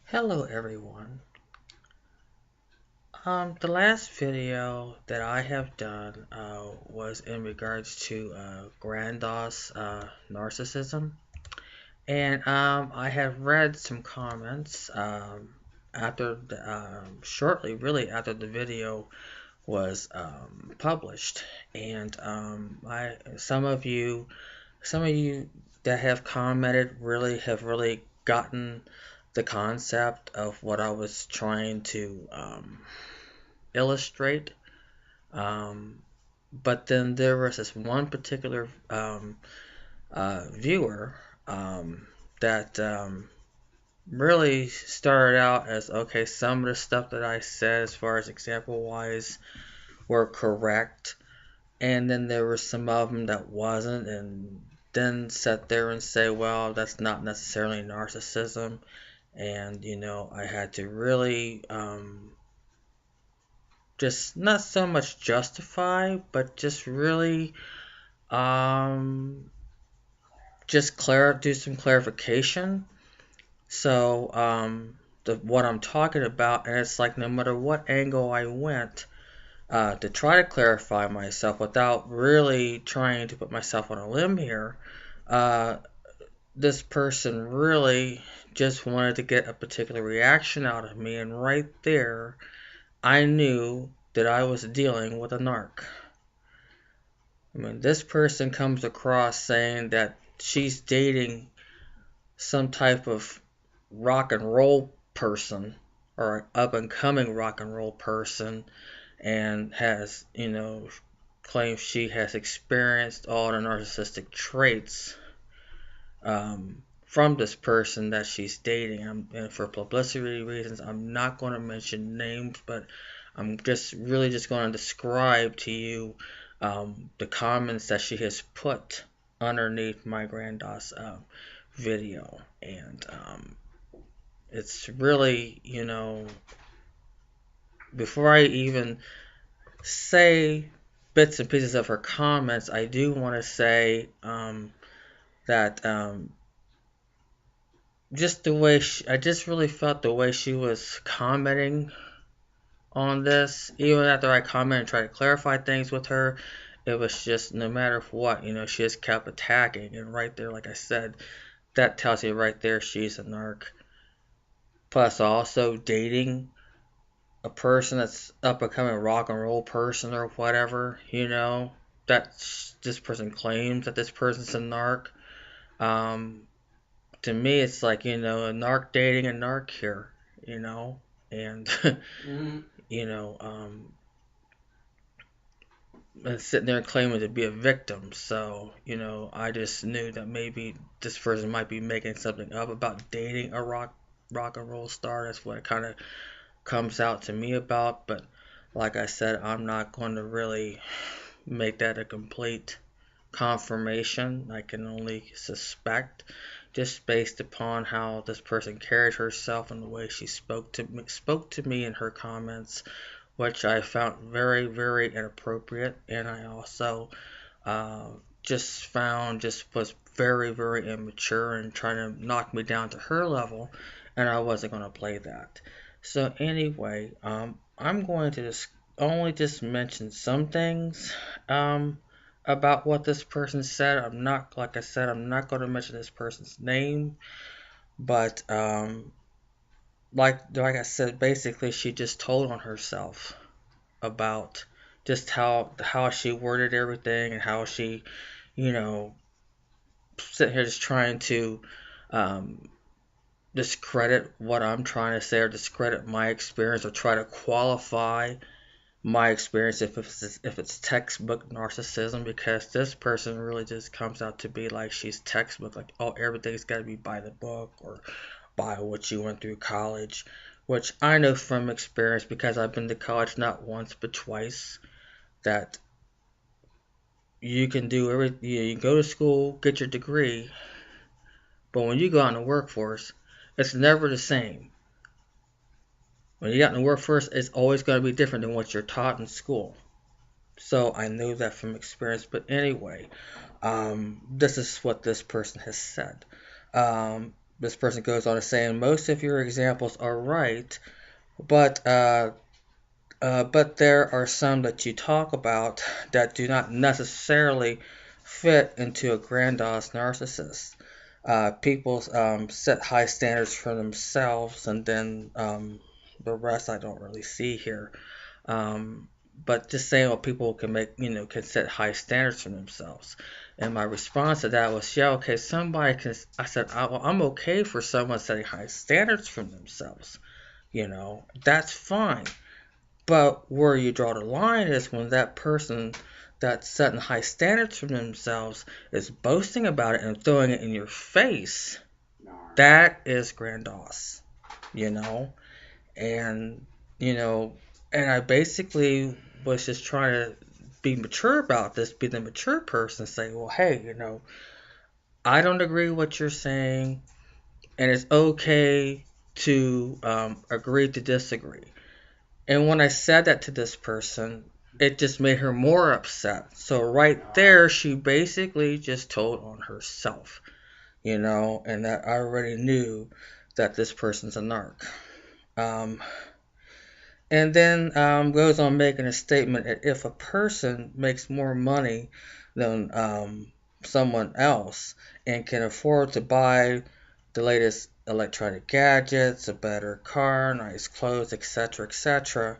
Hello everyone. The last video that I have done was in regards to Grandiose narcissism, and I have read some comments shortly, really after the video was published, and some of you that have commented really gotten the concept of what I was trying to illustrate. Um, but then there was this one particular viewer that really started out as okay, some of the stuff that I said, as far as example wise, were correct, and then there were some of them that wasn't, and then sat there and say, well, that's not necessarily narcissism, and I had to really just not so much justify, but just really um, just do some clarification. So what I'm talking about, and it's like no matter what angle I went to try to clarify myself without really trying to put myself on a limb here, uh, this person really just wanted to get a particular reaction out of me, and right there, I knew that I was dealing with a narc. I mean, this person comes across saying that she's dating some type of rock and roll person or up and coming rock and roll person, and has, claims she has experienced all the narcissistic traits from this person that she's dating. And for publicity reasons, I'm not going to mention names, but I'm just really just going to describe to you the comments that she has put underneath my Grandiose video. And it's really, before I even say bits and pieces of her comments, I do want to say that just the way I just really felt the way she was commenting on this, even after I commented and tried to clarify things with her, it was just no matter what, she just kept attacking. And right there, like I said, that tells you right there she's a narc. Plus, also dating a person that's up and coming rock and roll person or whatever, that this person claims that this person's a narc. Um, to me, it's like, a narc dating a narc here, and, you know, um, and sitting there claiming to be a victim. So, I just knew that maybe this person might be making something up about dating a rock and roll star. That's what it kind of comes out to me about. But like I said, I'm not going to really make that a complete confirmation. I can only suspect, just based upon how this person carried herself and the way she spoke to me in her comments, which I found very inappropriate. And I also uh, just was very immature and trying to knock me down to her level, and I wasn't going to play that. So anyway, I'm going to only just mention some things about what this person said. I'm not, like I said, I'm not going to mention this person's name, but like I said, basically she just told on herself about just how she worded everything, and how she, you know, sitting here just trying to um, discredit what I'm trying to say, or discredit my experience, or try to qualify my experience if it's textbook narcissism, because this person really just comes out to be like she's textbook, like, oh, everything's got to be by the book, or by what you went through college, which I know from experience, because I've been to college not once but twice, that you can do you can go to school, get your degree, but when you go out in the workforce, it's never the same. When you get in the workforce, it's always going to be different than what you're taught in school. So I know that from experience. But anyway, this is what this person has said. this person goes on to say, and most of your examples are right, but there are some that you talk about that do not necessarily fit into a grandiose narcissist. People set high standards for themselves, and then the rest I don't really see here. Um, but just saying, well, people can can set high standards for themselves. And my response to that was, yeah, okay, somebody can. I said, well, I'm okay for someone setting high standards for themselves. That's fine. But where you draw the line is when that person that's setting high standards for themselves is boasting about it and throwing it in your face. That is grandiose, you know? And, you know, and I basically was just trying to be mature about this, be the mature person, say, well, hey, I don't agree with what you're saying, and it's okay to agree to disagree. And when I said that to this person, it just made her more upset. So right there, she basically just told on herself, and that I already knew that this person's a narc. Um, and then goes on making a statement that if a person makes more money than someone else and can afford to buy the latest electronic gadgets, a better car, nice clothes, etc.,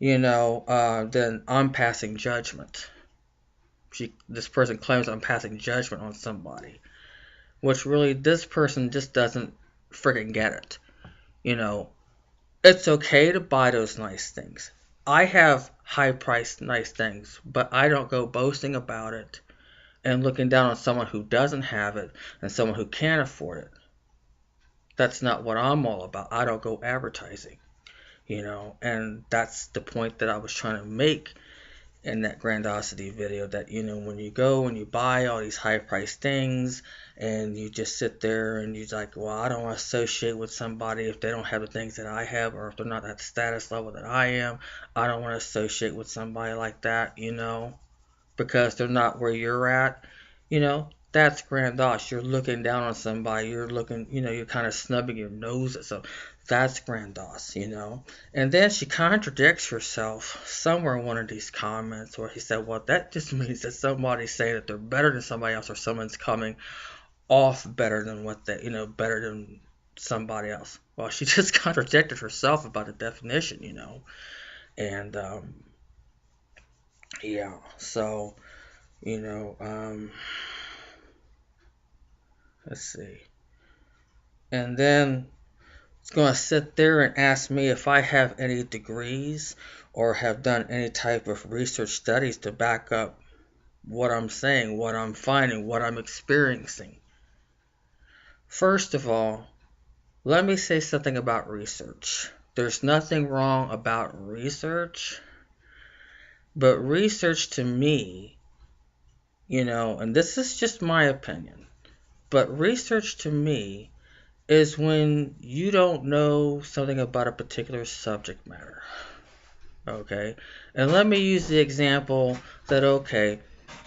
then I'm passing judgment. This person claims I'm passing judgment on somebody, which really this person just doesn't freaking get it. It's okay to buy those nice things. I have high-priced nice things, but I don't go boasting about it and looking down on someone who doesn't have it and someone who can't afford it. That's not what I'm all about. I don't go advertising, and that's the point that I was trying to make in that grandiosity video, that when you go and you buy all these high priced things and you just sit there and you're like, well, I don't want to associate with somebody if they don't have the things that I have, or if they're not at the status level that I am. I don't want to associate with somebody like that, because they're not where you're at. That's grandiose. You're looking down on somebody. You're looking, you're kind of snubbing your nose at something. That's grandiose, And then she contradicts herself somewhere in one of these comments where he said, well, that just means that somebody's saying that they're better than somebody else, or someone's coming off better than better than somebody else. Well, she just contradicted herself about the definition, And, yeah, so, you know, um, let's see. And then it's going to sit there and ask me if I have any degrees or have done any type of research studies to back up what I'm saying, what I'm finding, what I'm experiencing. First of all, let me say something about research. There's nothing wrong about research, but research to me, and this is just my opinion, but research to me is when you don't know something about a particular subject matter. Okay? And let me use the example that, okay,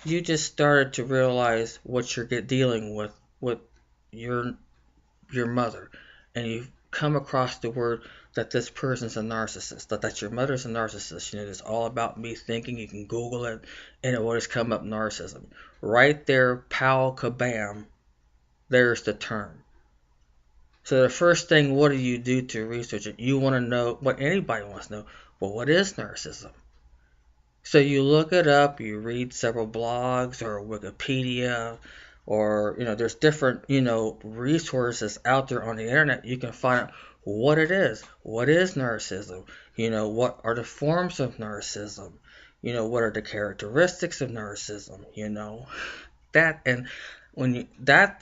you just started to realize what you're dealing with your mother, and you've come across the word that this person's a narcissist, that your mother's a narcissist. It's all about me thinking. You can Google it, and it will just come up, narcissism. Right there, pow, kabam, there's the term. So the first thing, what do you do to research it? You want to know what anybody wants to know. Well, what is narcissism? So you look it up, you read several blogs or Wikipedia, or there's different resources out there on the internet. You can find out what it is. What is narcissism? What are the forms of narcissism? What are the characteristics of narcissism? That, and that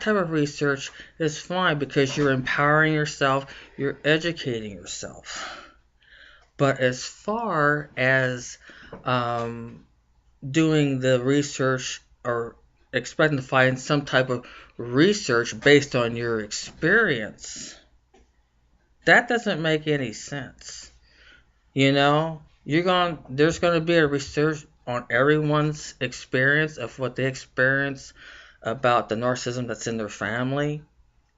type of research is fine because you're empowering yourself, you're educating yourself. But as far as doing the research or expecting to find some type of research based on your experience, that doesn't make any sense. There's going to be a research on everyone's experience of what they experience about the narcissism that's in their family.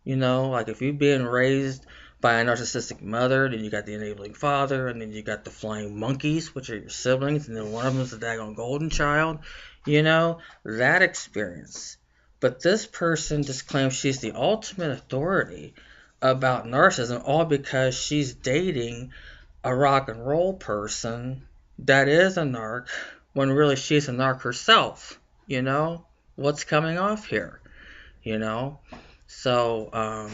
You know, like if you're being raised by a narcissistic mother, then you got the enabling father, and then you got the flying monkeys, which are your siblings, and then one of them is the daggone golden child. You know, that experience. But this person just claims she's the ultimate authority about narcissism, all because she's dating a rock and roll person that is a narc, when really she's a narc herself. You know, what's coming off here? You know, so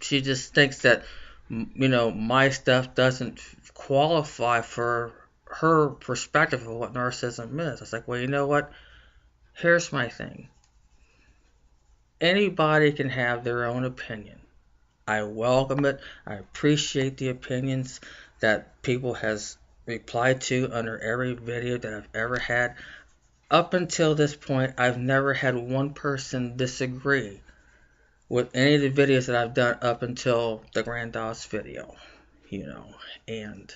she just thinks that my stuff doesn't qualify for her perspective of what narcissism is. It's like, well, you know what? Here's my thing. Anybody can have their own opinion. I welcome it. I appreciate the opinions that people has replied to under every video that I've ever had. Up until this point, I've never had one person disagree with any of the videos that I've done up until the Grandiose video, and,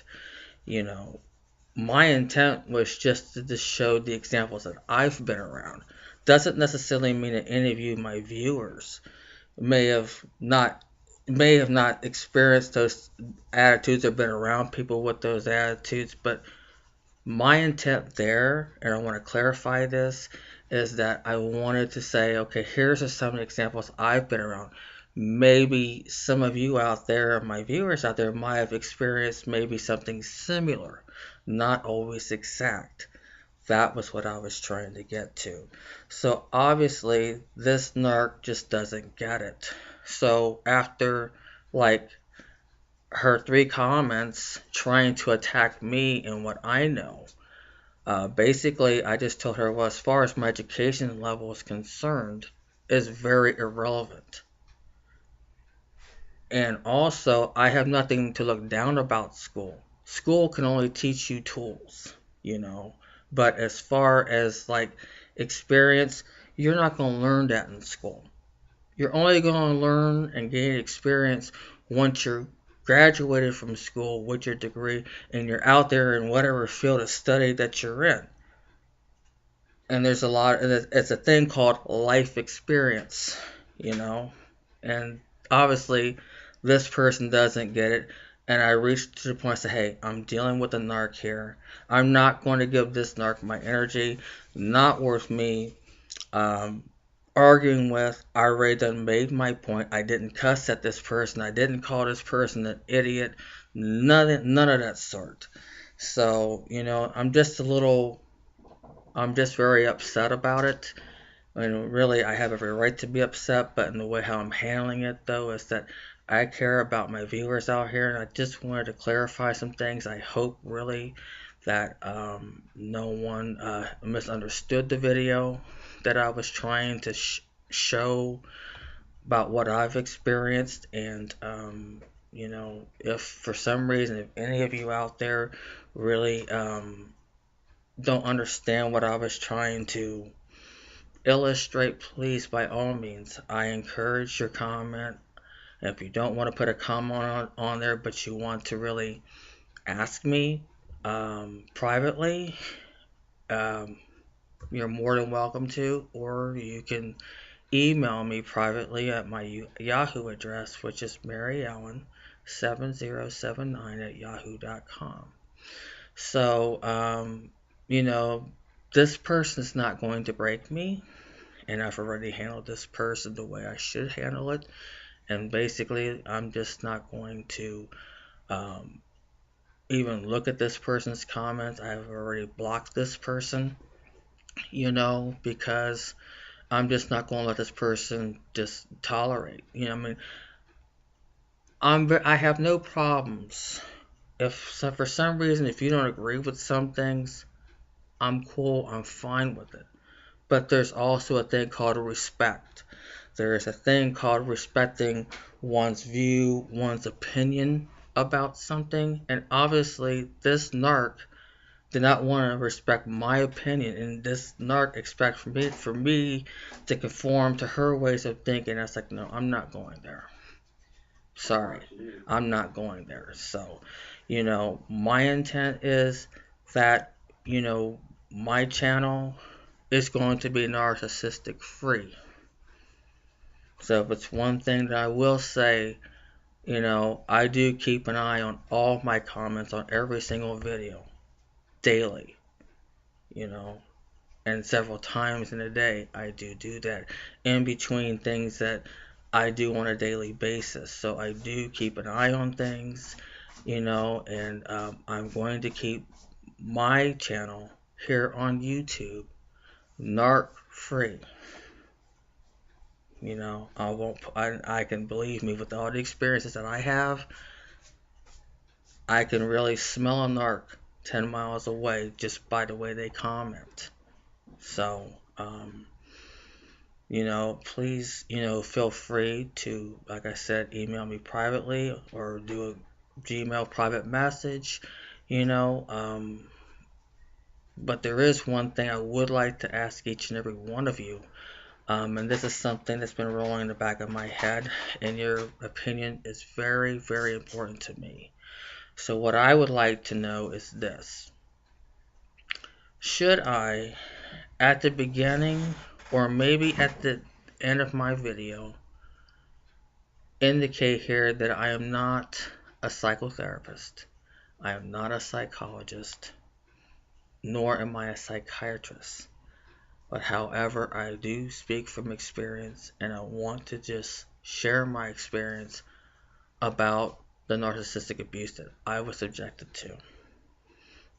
my intent was just to just show the examples that I've been around. Doesn't necessarily mean that any of you, my viewers, may have not experienced those attitudes or been around people with those attitudes, but my intent there, and I want to clarify this, is that I wanted to say, okay, here's just some examples I've been around. Maybe some of you out there, my viewers out there, might have experienced maybe something similar, not always exact. That was what I was trying to get to. So obviously, this narc just doesn't get it. So after, like, her 3 comments trying to attack me and what I know, basically I just told her, well, as far as my education level is concerned, is very irrelevant. And also, I have nothing to look down about school. School can only teach you tools, but as far as like experience, you're not going to learn that in school. You're only going to learn and gain experience once you're graduated from school with your degree and you're out there in whatever field of study that you're in. And there's it's a thing called life experience, and obviously this person doesn't get it. And I reached to the point, I said, hey, I'm dealing with a narc here. I'm not going to give this narc my energy. Not worth me arguing with. I already done made my point. I didn't cuss at this person. I didn't call this person an idiot. None of that sort. So, I'm just very upset about it. And really, I have every right to be upset, but in the way how I'm handling it, though, is that I care about my viewers out here, and I just wanted to clarify some things. I hope, really, that no one misunderstood the video that I was trying to show about what I've experienced. And, if for some reason, if any of you out there really don't understand what I was trying to illustrate, please, by all means, I encourage your comment. If you don't want to put a comment on there, but you want to really ask me privately, you're more than welcome to, or you can email me privately at my Yahoo address, which is maryellen7079@yahoo.com. So, this person's not going to break me, and I've already handled this person the way I should handle it. And basically, I'm just not going to even look at this person's comments. I've already blocked this person, because I'm just not going to let this person just tolerate. I have no problems. For some reason, if you don't agree with some things, I'm cool, I'm fine with it. But there's also a thing called respect. There is a thing called respecting one's view, one's opinion about something. And obviously, this narc did not want to respect my opinion. And this narc expects for me to conform to her ways of thinking. That's like, no, I'm not going there. Sorry, I'm not going there. So, my intent is that, my channel is going to be narcissistic free. So if it's one thing that I will say, I do keep an eye on all my comments on every single video daily, you know, and several times in a day. I do that in between things that I do on a daily basis. So I do keep an eye on things, and I'm going to keep my channel here on YouTube narc free. I won't. I can, believe me, with all the experiences that I have, I can really smell a narc 10 miles away just by the way they comment. So, please, feel free to, like I said, email me privately or do a Gmail private message, you know. But there is one thing I would like to ask each and every one of you. And this is something that's been rolling in the back of my head, and your opinion is very, very important to me. So what I would like to know is this. Should I, at the beginning or maybe at the end of my video, indicate here that I am not a psychotherapist, I am not a psychologist, nor am I a psychiatrist. But however, I do speak from experience, and I want to just share my experience about the narcissistic abuse that I was subjected to.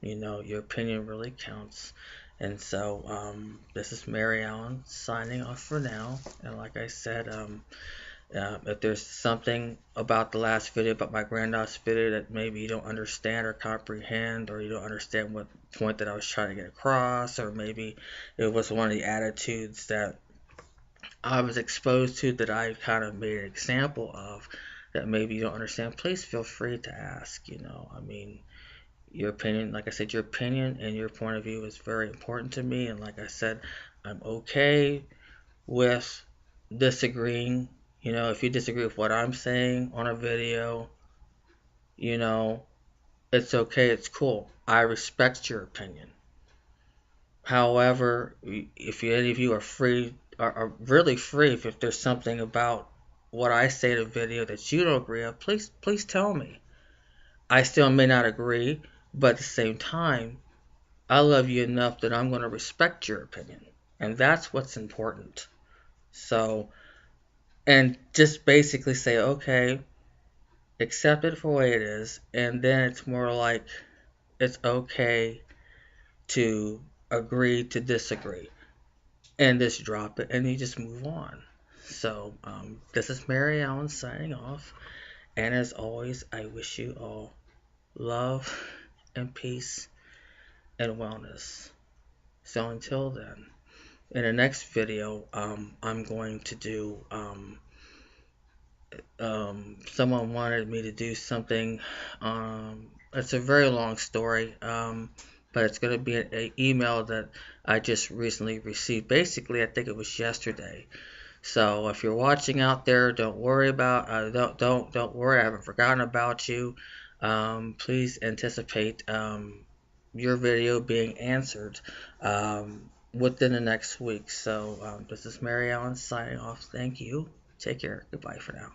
Your opinion really counts. And so, this is Mary Ellen signing off for now. And like I said, if there's something about the last video, about my Grandiose video, that maybe you don't understand or comprehend, or you don't understand what point that I was trying to get across, or maybe it was one of the attitudes that I was exposed to that I kind of made an example of, that maybe you don't understand, please feel free to ask. Your opinion, like I said, your opinion and your point of view is very important to me. And like I said, I'm okay with disagreeing. If you disagree with what I'm saying on a video, it's okay, it's cool. I respect your opinion. However, if any of you are free, are really free, if there's something about what I say in a video that you don't agree with, please tell me. I still may not agree, but at the same time, I love you enough that I'm going to respect your opinion. And that's what's important. So, and just basically say, okay, accept it for the way it is. And then it's more like it's okay to agree to disagree. And just drop it and you just move on. So, this is Mary Ellen signing off. And as always, I wish you all love and peace and wellness. So until then, in the next video, I'm going to do, someone wanted me to do something, it's a very long story, but it's going to be an email that I just recently received. Basically, I think it was yesterday. So if you're watching out there, don't worry about, don't worry, I haven't forgotten about you. Please anticipate, your video being answered within the next week. So this is Mary Ellen signing off. Thank you. Take care. Goodbye for now.